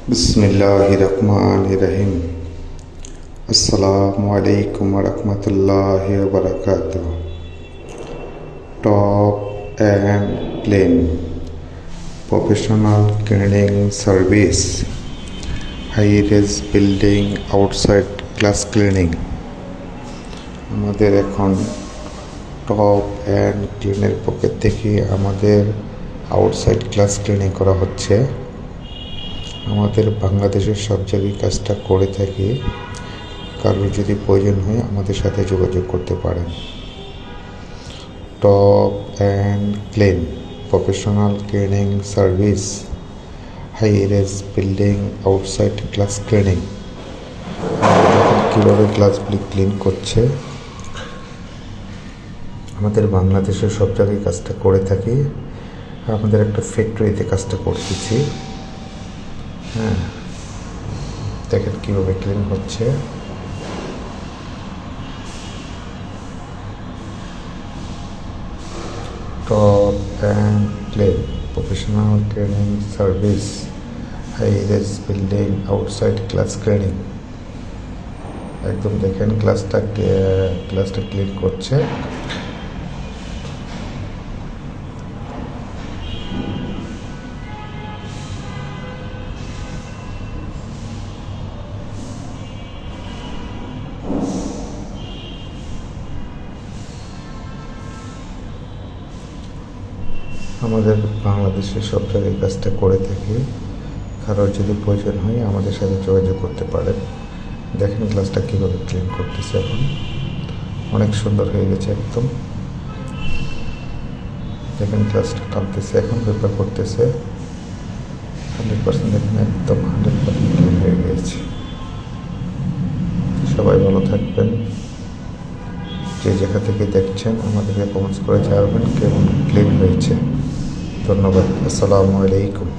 बिस्मिल्लाहिर्रहमानिर्रहीम। अस्सलामु अलैकुम वरहमतुल्लाहि वबरकातुह। Top and clean professional cleaning service, high rise building outside glass cleaning. আমাদের এখন টপ অ্যান্ড ক্লিনের পকেট থেকে আমাদের আউটসাইড ক্লাস ক্লিনিং করা হচ্ছে। আমাদের বাংলাদেশের সব জায়গায় কাজটা করে থাকি। কারোর যদি প্রয়োজন হয় আমাদের সাথে যোগাযোগ করতে পারেন। Top and clean professional cleaning service, high rise building outside glass cleaning. কীভাবে গ্লাসগুলি ক্লিন করছে, আমাদের বাংলাদেশের সব জায়গায় কাজটা করে থাকি। আমাদের একটা ফ্যাক্টরিতে কাজটা করতেছি। হ্যাঁ, দেখেন কীভাবে ক্লিন হচ্ছে। Top and clean professional cleaning service, high rise building outside glass cleaning. একদম দেখেন গ্লাসটা ক্লিন করছে। আমাদের বাংলাদেশের সব জায়গায় কাজটা করে থাকি। কারোর যদি প্রয়োজন হয় আমাদের সাথে যোগাযোগ করতে পারেন। দেখেন গ্লাসটা কীভাবে ক্লিন করতেছে। এখন অনেক সুন্দর হয়ে গেছে একদম। দেখেন গ্লাসটা টানতেছে, এখন পেপার করতেছে। 100% দেখেন, একদম 100% ক্লিন হয়ে গিয়েছে। সবাই ভালো থাকবেন। যে জায়গা থেকে দেখছেন আমাদেরকে কমেন্টস করে জানাবেন কেমন ক্লিন হয়েছে। ধন্যবাদ। আসসালামু আলাইকুম।